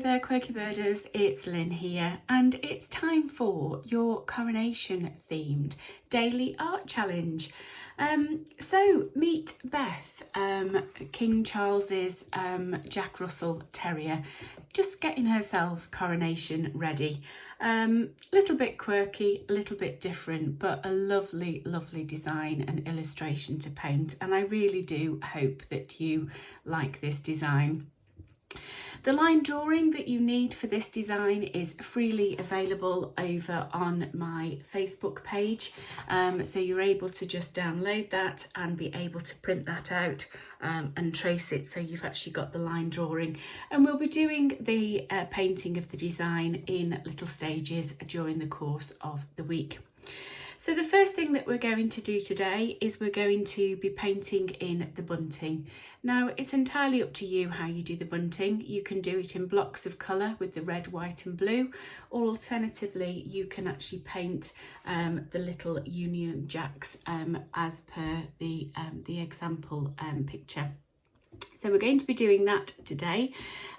there, Quirky Birders, it's Lynn here, and it's time for your coronation themed daily art challenge. So meet Beth, King Charles's Jack Russell Terrier, just getting herself coronation ready. Little bit quirky, a little bit different, but a lovely, lovely design and illustration to paint, and I really do hope that you like this design. The line drawing that you need for this design is freely available over on my Facebook page, so you're able to just download that and be able to print that out and trace it, so you've actually got the line drawing. And we'll be doing the painting of the design in little stages during the course of the week. So the first thing that we're going to do today is we're going to be painting in the bunting. Now, it's entirely up to you how you do the bunting. You can do it in blocks of colour with the red, white and blue, or alternatively you can actually paint the little Union Jacks as per the example picture. So we're going to be doing that today,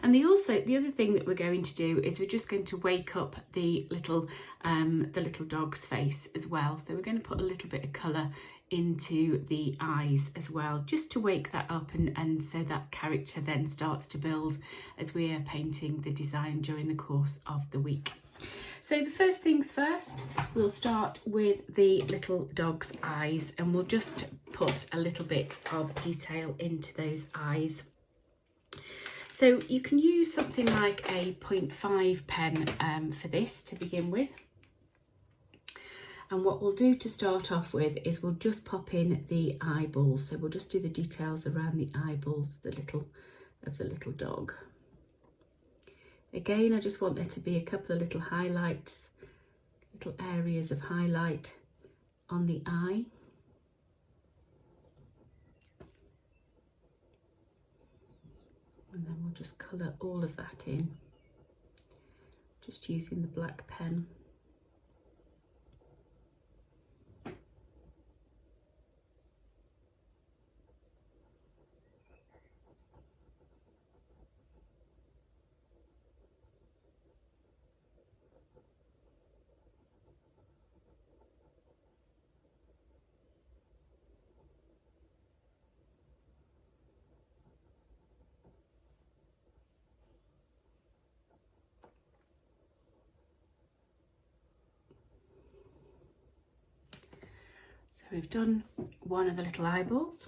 and the other thing that we're going to do is we're just going to wake up the little dog's face as well. So we're going to put a little bit of colour into the eyes as well, just to wake that up, and so that character then starts to build as we are painting the design during the course of the week. So the first things first, we'll start with the little dog's eyes, and we'll just put a little bit of detail into those eyes. So you can use something like a 0.5 pen for this to begin with. And what we'll do to start off with is we'll just pop in the eyeballs. So we'll just do the details around the eyeballs of the little dog. Again, I just want there to be a couple of little highlights, little areas of highlight on the eye. And then we'll just colour all of that in, just using the black pen. So we've done one of the little eyeballs,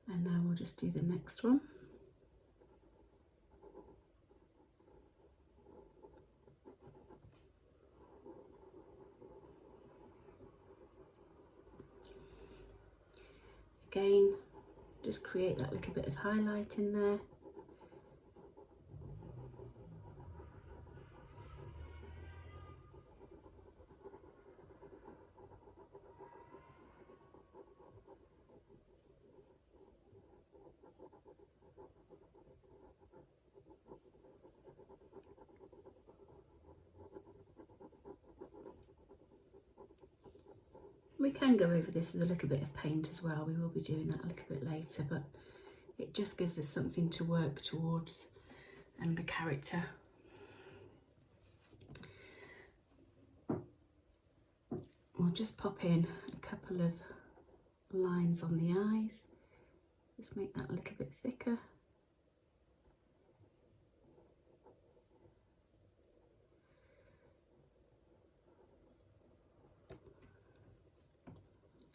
and now we'll just do the next one. Again, just create that little bit of highlight in there. We can go over this with a little bit of paint as well. We will be doing that a little bit later, but it just gives us something to work towards and the character. We'll just pop in a couple of lines on the eyes, just make that a little bit thicker.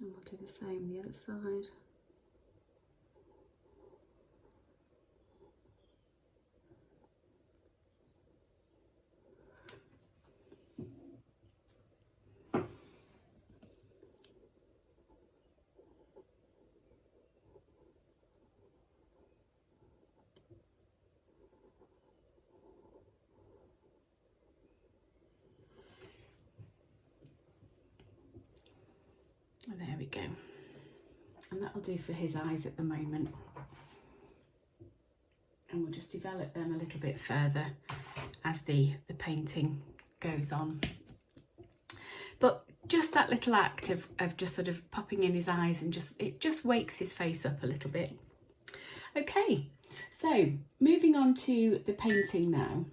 And we'll do the same the other side. There we go, and that'll do for his eyes at the moment, and we'll just develop them a little bit further as the painting goes on. But just that little act of just sort of popping in his eyes, and it just wakes his face up a little bit. Okay, So moving on to the painting now.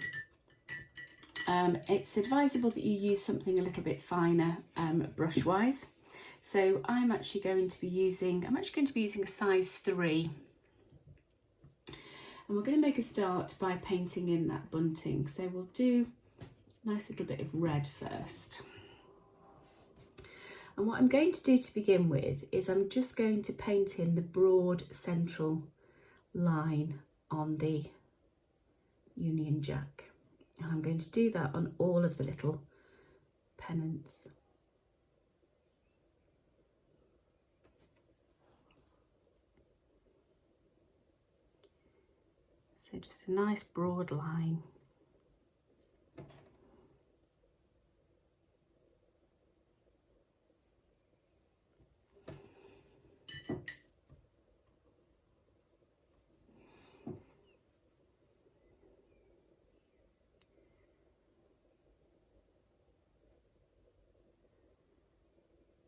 It's advisable that you use something a little bit finer brush wise. So I'm actually going to be using a size 3. And we're going to make a start by painting in that bunting. So we'll do a nice little bit of red first. And what I'm going to do to begin with is I'm just going to paint in the broad central line on the Union Jack. And I'm going to do that on all of the little pennants. So just a nice broad line.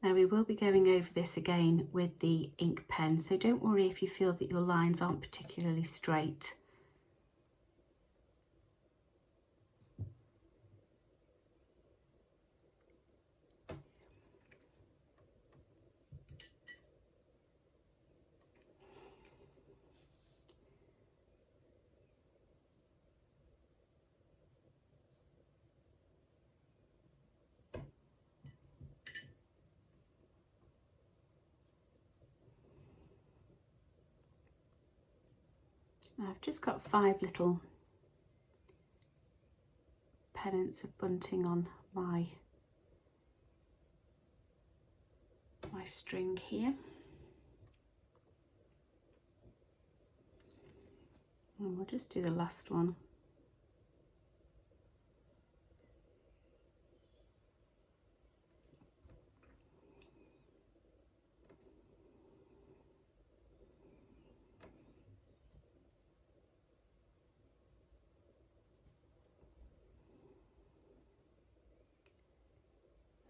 Now we will be going over this again with the ink pen, so don't worry if you feel that your lines aren't particularly straight. I've just got 5 little pennants of bunting on my string here. And we'll just do the last one.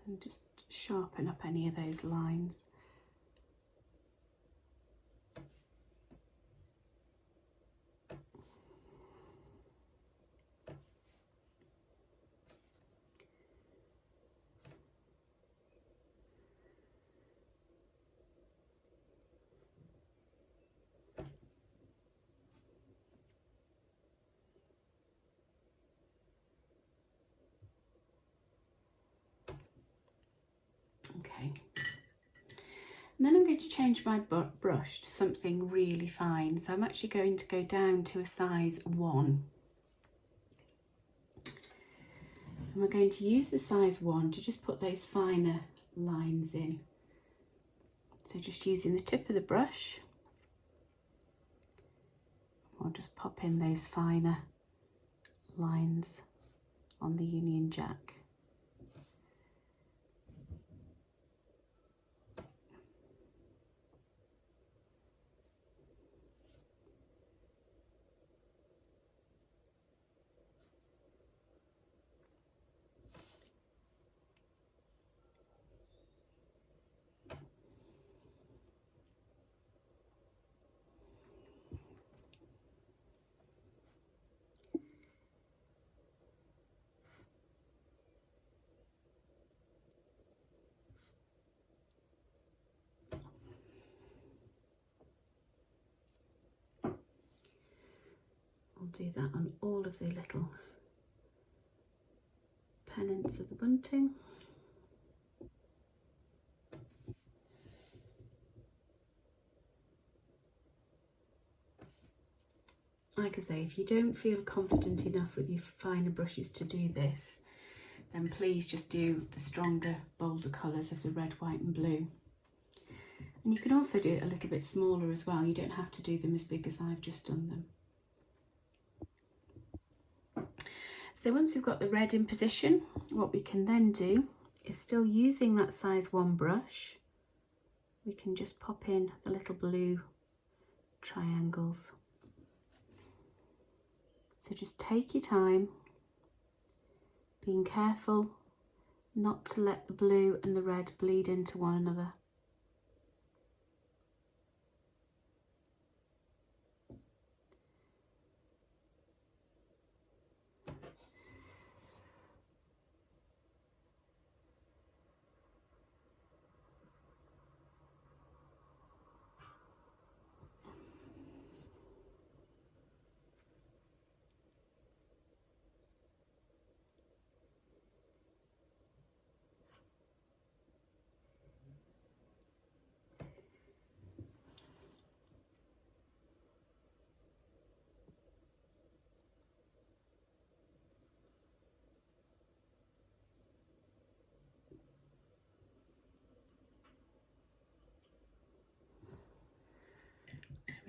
And just sharpen up any of those lines. Okay. And then I'm going to change my brush to something really fine. So I'm actually going to go down to a size 1. And we're going to use the size 1 to just put those finer lines in. So just using the tip of the brush, I'll just pop in those finer lines on the Union Jack. I'll do that on all of the little pennants of the bunting. Like I say, if you don't feel confident enough with your finer brushes to do this, then please just do the stronger, bolder colours of the red, white and blue. And you can also do it a little bit smaller as well. You don't have to do them as big as I've just done them. So once we've got the red in position, what we can then do is, still using that size 1 brush, we can just pop in the little blue triangles. So just take your time, being careful not to let the blue and the red bleed into one another.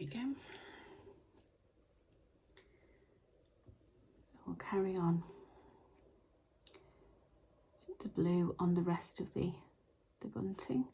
we go. So we'll carry on the blue on the rest of the bunting.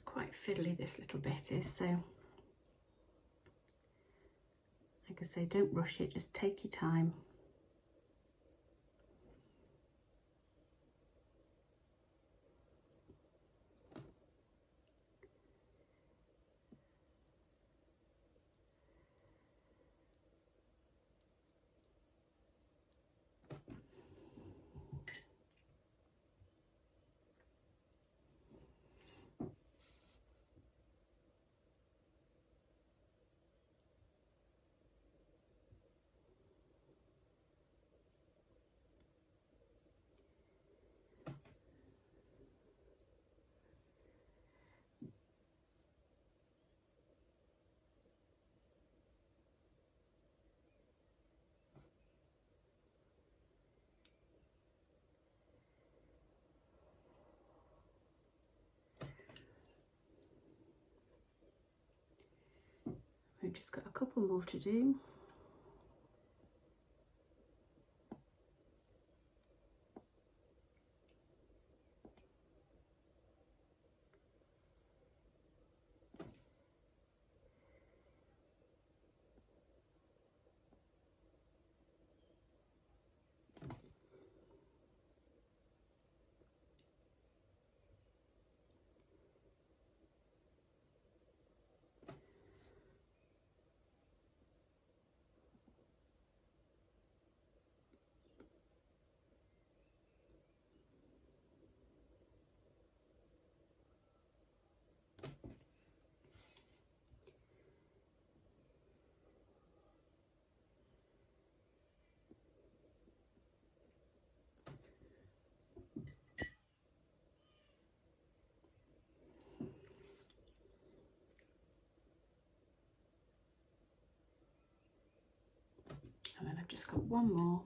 Quite fiddly this little bit is, so like I say, don't rush it, just take your time. We've just got a couple more to do. And then I've just got one more.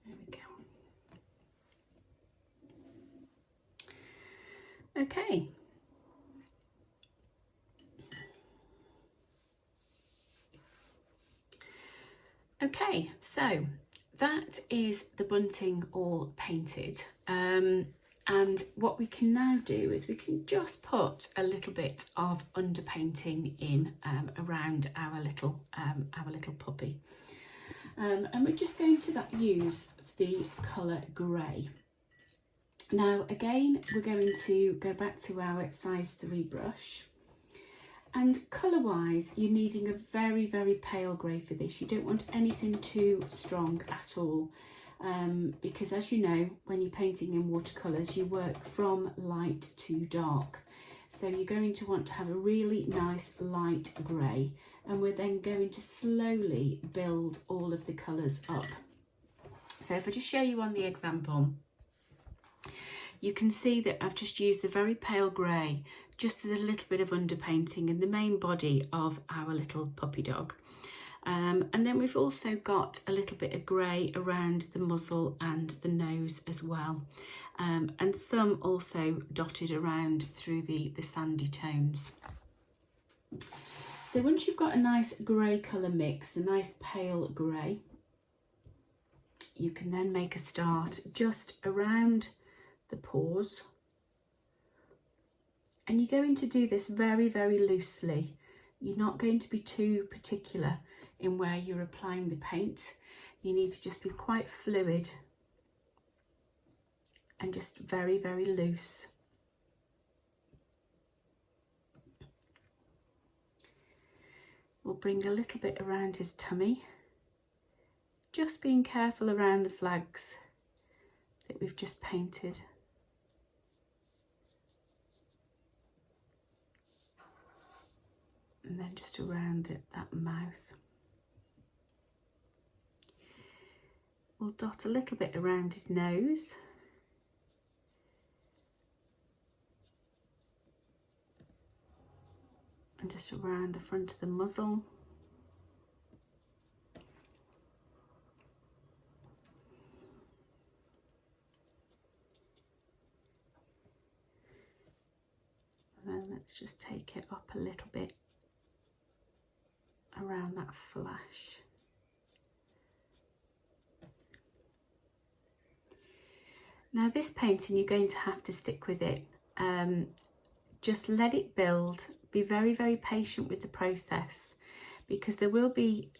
There we go. Okay. Okay, so that is the bunting all painted. And what we can now do is we can just put a little bit of underpainting in around our little puppy. And we're just going to use the colour grey. Now again, we're going to go back to our size 3 brush. And colour wise, you're needing a very, very pale grey for this. You don't want anything too strong at all. Because as you know, when you're painting in watercolours, you work from light to dark. So you're going to want to have a really nice light grey, and we're then going to slowly build all of the colours up. So if I just show you on the example, you can see that I've just used the very pale grey, just with a little bit of underpainting in the main body of our little puppy dog. And then we've also got a little bit of grey around the muzzle and the nose as well, and some also dotted around through the sandy tones. So once you've got a nice grey colour mix, a nice pale grey, you can then make a start just around the paws, and you're going to do this very, very loosely. You're not going to be too particular in where you're applying the paint. You need to just be quite fluid and just very, very loose. We'll bring a little bit around his tummy, just being careful around the flags that we've just painted. And then just around that mouth. We'll dot a little bit around his nose. And just around the front of the muzzle. And then let's just take it up a little bit around that flash. Now this painting, you're going to have to stick with it. Just let it build. Be very, very patient with the process, because there will be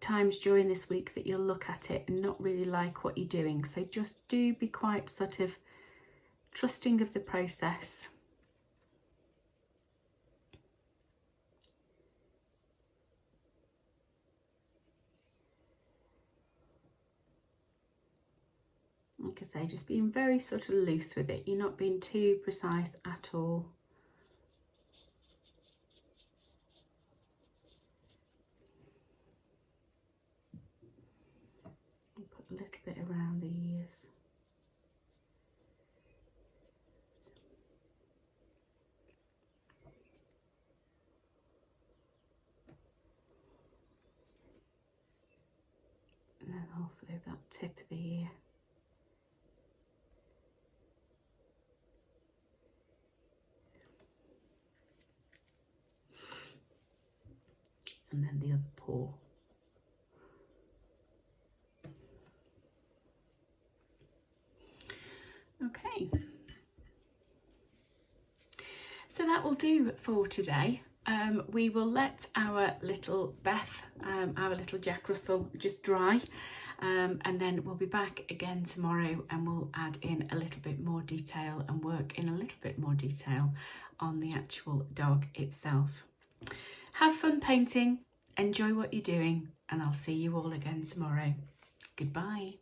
times during this week that you'll look at it and not really like what you're doing. So just do be quite sort of trusting of the process. Like I say, just being very sort of loose with it. You're not being too precise at all. And put a little bit around the ears. And then also that tip of the ear. And then the other paw. Okay, so that will do for today. We will let our little Beth, our little Jack Russell, just dry, and then we'll be back again tomorrow, and we'll add in a little bit more detail and work in a little bit more detail on the actual dog itself. Have fun painting, enjoy what you're doing, and I'll see you all again tomorrow. Goodbye.